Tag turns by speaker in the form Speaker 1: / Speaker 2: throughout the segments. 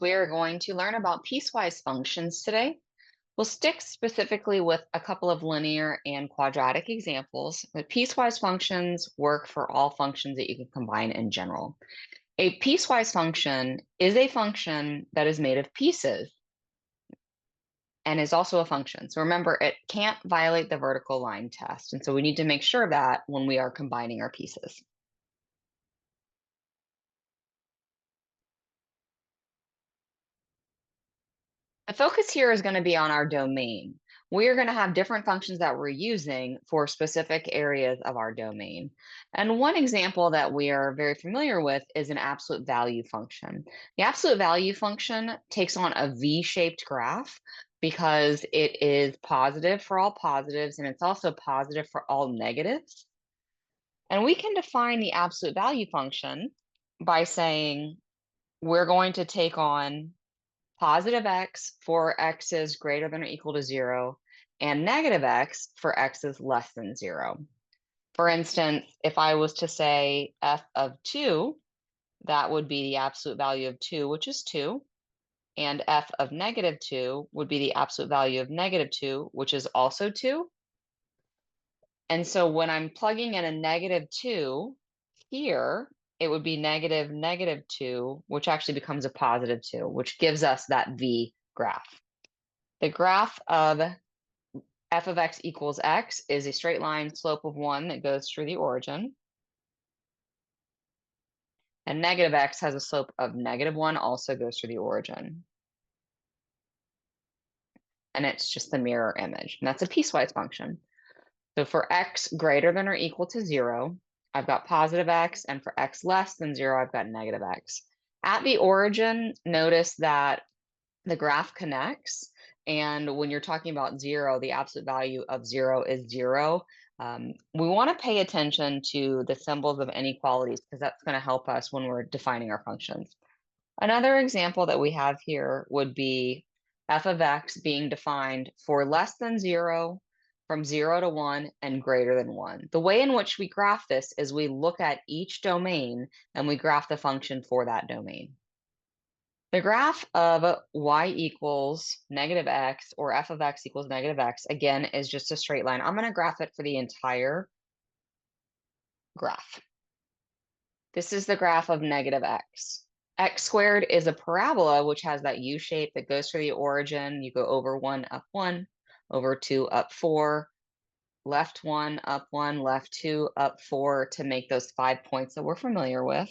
Speaker 1: We are going to learn about piecewise functions today. We'll stick specifically with a couple of linear and quadratic examples, but piecewise functions work for all functions that you can combine in general. A piecewise function is a function that is made of pieces and is also a function. So remember, it can't violate the vertical line test. And so we need to make sure of that when we are combining our pieces. The focus here is going to be on our domain. We are going to have different functions that we're using for specific areas of our domain. And one example that we are very familiar with is an absolute value function. The absolute value function takes on a V-shaped graph because it is positive for all positives and it's also positive for all negatives. And we can define the absolute value function by saying we're going to take on positive x for x is greater than or equal to 0, and negative x for x is less than 0. For instance, if I was to say f of 2, that would be the absolute value of 2, which is 2, and f of negative 2 would be the absolute value of negative 2, which is also 2. And so when I'm plugging in a negative 2 here, it would be negative negative 2, which actually becomes a positive 2, which gives us that V graph. The graph of f of x equals x is a straight line slope of 1 that goes through the origin. And negative x has a slope of negative 1, also goes through the origin. And it's just the mirror image. And that's a piecewise function. So for x greater than or equal to 0, I've got positive x, and for x less than 0, I've got negative x. At the origin, notice that the graph connects, and when you're talking about 0, the absolute value of 0 is 0. We want to pay attention to the symbols of inequalities because that's going to help us when we're defining our functions. Another example that we have here would be f of x being defined for less than 0, from 0 to 1, and greater than 1. The way in which we graph this is we look at each domain and we graph the function for that domain. The graph of y equals negative x, or f of x equals negative x, again, is just a straight line. I'm going to graph it for the entire graph. This is the graph of negative x. X squared is a parabola, which has that U shape that goes through the origin. You go over 1, up 1, over 2, up 4, left 1, up 1, left 2, up 4 to make those 5 points that we're familiar with.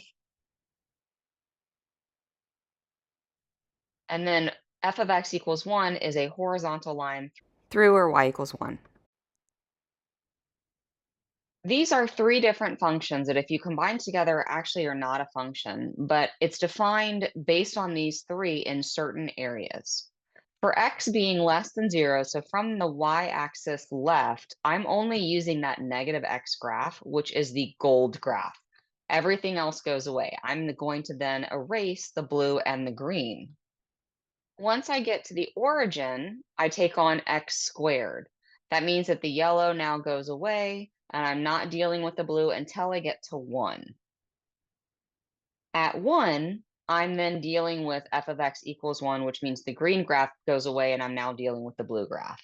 Speaker 1: And then f of x equals 1 is a horizontal line through where y equals 1. These are three different functions that if you combine together actually are not a function, but it's defined based on these three in certain areas. For x being less than 0, so from the y-axis left, I'm only using that negative x graph, which is the gold graph. Everything else goes away. I'm going to then erase the blue and the green. Once I get to the origin, I take on x squared. That means that the yellow now goes away, and I'm not dealing with the blue until I get to 1. At 1, I'm then dealing with f of x equals 1, which means the green graph goes away, and I'm now dealing with the blue graph.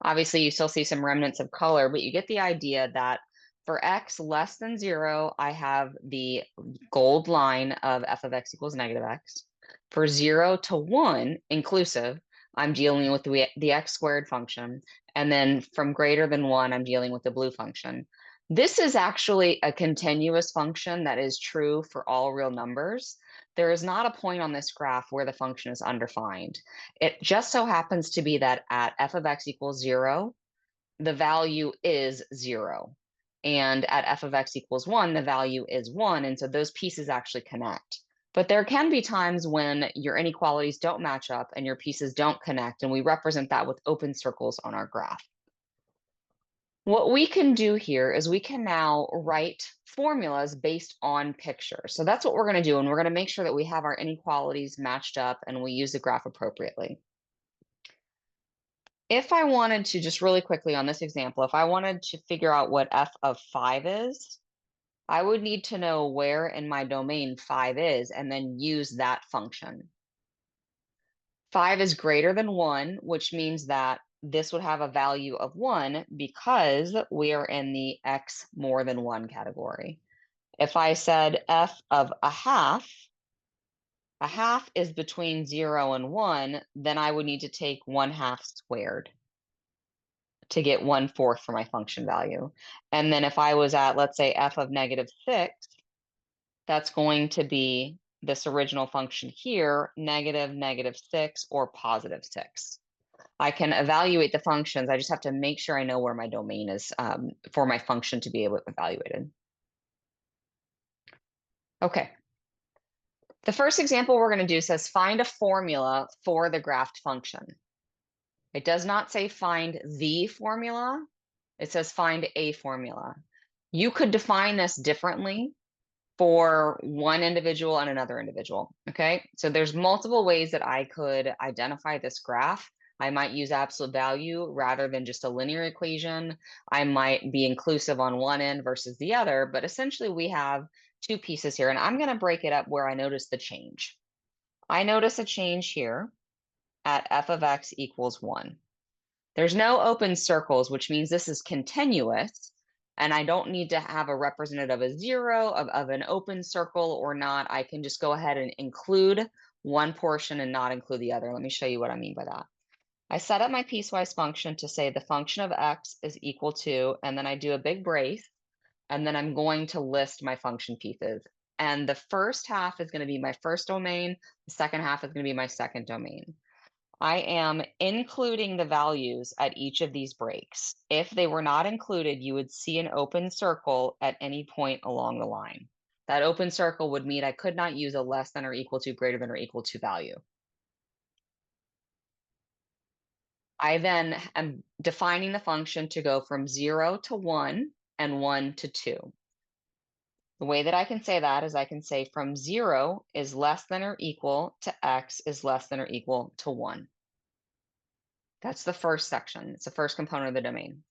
Speaker 1: Obviously, you still see some remnants of color, but you get the idea that for x less than 0, I have the gold line of f of x equals negative x. For 0 to 1 inclusive, I'm dealing with the x squared function. And then from greater than 1, I'm dealing with the blue function. This is actually a continuous function that is true for all real numbers. There is not a point on this graph where the function is undefined. It just so happens to be that at f of x equals 0, the value is 0. And at f of x equals 1, the value is 1. And so those pieces actually connect. But there can be times when your inequalities don't match up and your pieces don't connect, and we represent that with open circles on our graph. What we can do here is we can now write formulas based on pictures. So that's what we're going to do, and we're going to make sure that we have our inequalities matched up and we use the graph appropriately. If I wanted to, just really quickly on this example, if I wanted to figure out what f of 5 is, I would need to know where in my domain 5 is and then use that function. 5 is greater than 1, which means that this would have a value of 1 because we are in the x more than 1 category. If I said f of a half is between 0 and 1, then I would need to take 1/2 squared to get 1/4 for my function value. And then if I was at, let's say, f of -6, that's going to be this original function here, -6 or +6. I can evaluate the functions. I just have to make sure I know where my domain is for my function to be able to evaluate it. Okay. The first example we're going to do says find a formula for the graphed function. It does not say find the formula. It says find a formula. You could define this differently for one individual and another individual. Okay, so there's multiple ways that I could identify this graph. I might use absolute value rather than just a linear equation. I might be inclusive on one end versus the other, but essentially we have two pieces here, and I'm going to break it up where I notice the change. I notice a change here at f of x equals 1. There's no open circles, which means this is continuous, and I don't need to have a representative of a 0, of an open circle or not. I can just go ahead and include one portion and not include the other. Let me show you what I mean by that. I set up my piecewise function to say the function of x is equal to, and then I do a big brace, and then I'm going to list my function pieces. And the first half is going to be my first domain. The second half is going to be my second domain. I am including the values at each of these breaks. If they were not included, you would see an open circle at any point along the line. That open circle would mean I could not use a less than or equal to, greater than or equal to value. I then am defining the function to go from 0 to 1 and 1 to 2. The way that I can say that is I can say from 0 is less than or equal to x is less than or equal to 1. That's the first section. It's the first component of the domain.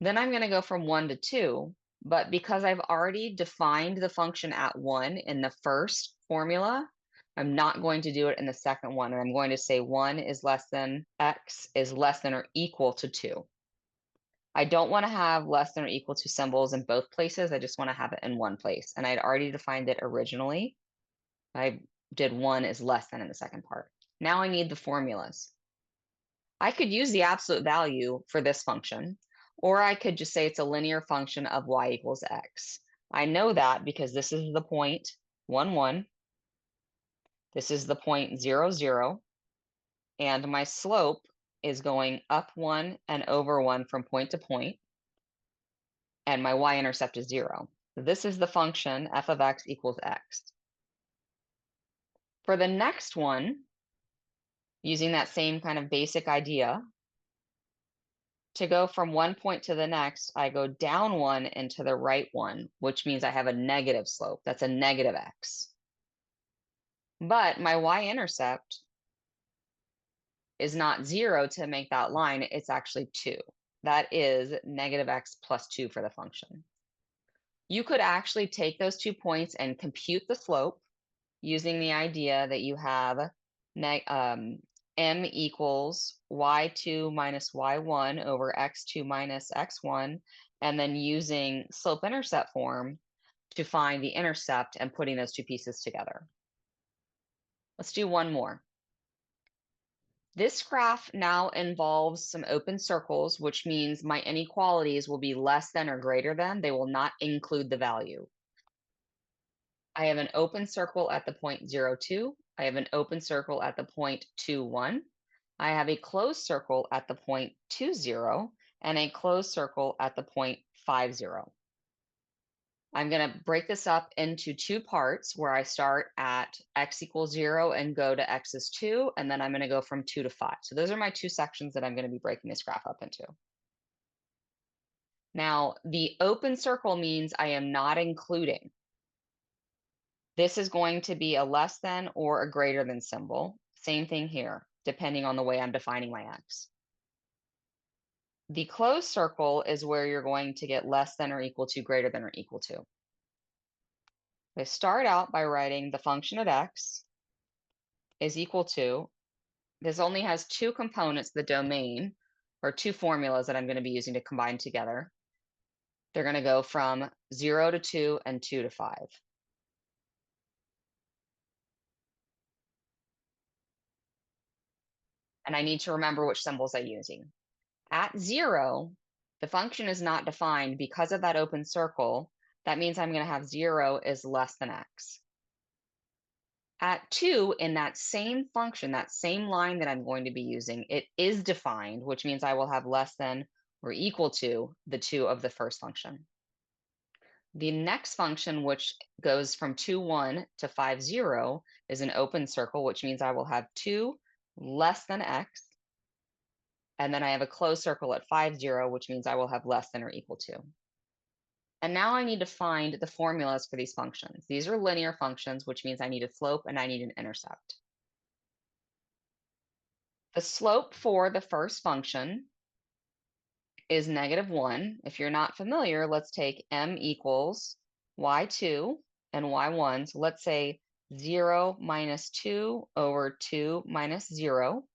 Speaker 1: Then I'm going to go from 1 to 2, but because I've already defined the function at 1 in the first formula, I'm not going to do it in the second one. And I'm going to say 1 is less than x is less than or equal to 2. I don't want to have less than or equal to symbols in both places. I just want to have it in one place. And I'd already defined it originally. I did 1 is less than in the second part. Now I need the formulas. I could use the absolute value for this function, or I could just say it's a linear function of y equals x. I know that because this is the point 1, 1. This is the point 0, 0. And my slope is going up 1 and over 1 from point to point. And my y-intercept is 0. This is the function f of x equals x. For the next one, using that same kind of basic idea, to go from one point to the next, I go down 1 and to the right 1, which means I have a negative slope. That's a negative x. But my y-intercept is not 0 to make that line. It's actually 2. That is negative x plus 2 for the function. You could actually take those 2 points and compute the slope using the idea that you have m equals y2 minus y1 over x2 minus x1, and then using slope-intercept form to find the intercept and putting those two pieces together. Let's do one more. This graph now involves some open circles, which means my inequalities will be less than or greater than. They will not include the value. I have an open circle at the point 0, 2. I have an open circle at the point 2, 1. I have a closed circle at the point 2, 0, and a closed circle at the point 5, 0. I'm going to break this up into two parts where I start at x equals 0 and go to x is 2, and then I'm going to go from 2 to 5. So those are my two sections that I'm going to be breaking this graph up into. Now, the open circle means I am not including. This is going to be a less than or a greater than symbol. Same thing here, depending on the way I'm defining my x. The closed circle is where you're going to get less than or equal to, greater than or equal to. I start out by writing the function of x is equal to, this only has two components, the domain, or two formulas that I'm going to be using to combine together. They're going to go from 0 to 2 and 2 to 5. And I need to remember which symbols I'm using. At 0, the function is not defined because of that open circle. That means I'm going to have 0 is less than x. At 2, in that same function, that same line that I'm going to be using, it is defined, which means I will have less than or equal to the 2 of the first function. The next function, which goes from 2, 1 to 5, 0, is an open circle, which means I will have 2 less than x. And then I have a closed circle at 5, 0, which means I will have less than or equal to. And now I need to find the formulas for these functions. These are linear functions, which means I need a slope and I need an intercept. The slope for the first function is -1. If you're not familiar, let's take m equals y2 and y1. So let's say 0 minus 2 over 2 minus 0.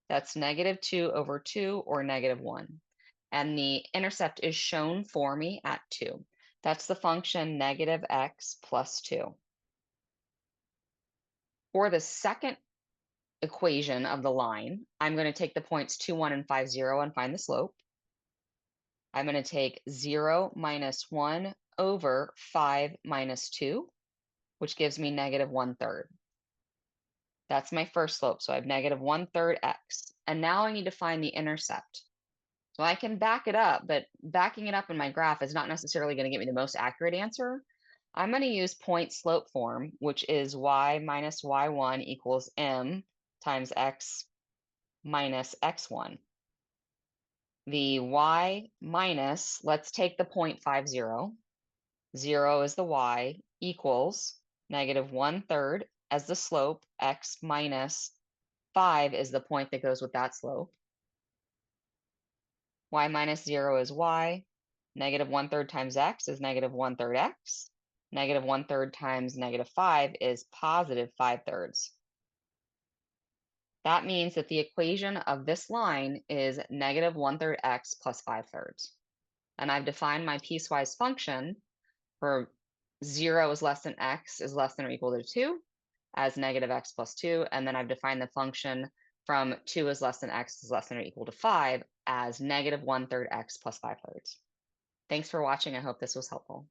Speaker 1: That's -2 over 2 or -1. And the intercept is shown for me at 2. That's the function -x plus 2. For the second equation of the line, I'm going to take the points 2, 1, and 5, 0 and find the slope. I'm going to take 0 minus 1 over 5 minus 2, which gives me -1/3. That's my first slope. So I have -1/3 x. And now I need to find the intercept. So I can back it up, but backing it up in my graph is not necessarily going to get me the most accurate answer. I'm going to use point slope form, which is y minus y1 equals m times x minus x1. The y minus, let's take the point 5, 0. 0 is the y equals -1/3 as the slope, x minus 5 is the point that goes with that slope. Y minus 0 is y. -1/3 times x is -1/3 x. -1/3 times -5 is +5/3. That means that the equation of this line is -1/3 x plus 5/3. And I've defined my piecewise function for 0 is less than x is less than or equal to 2 as -x plus 2. And then I've defined the function from 2 is less than x is less than or equal to 5 as -1/3 x plus 5/3. Thanks for watching. I hope this was helpful.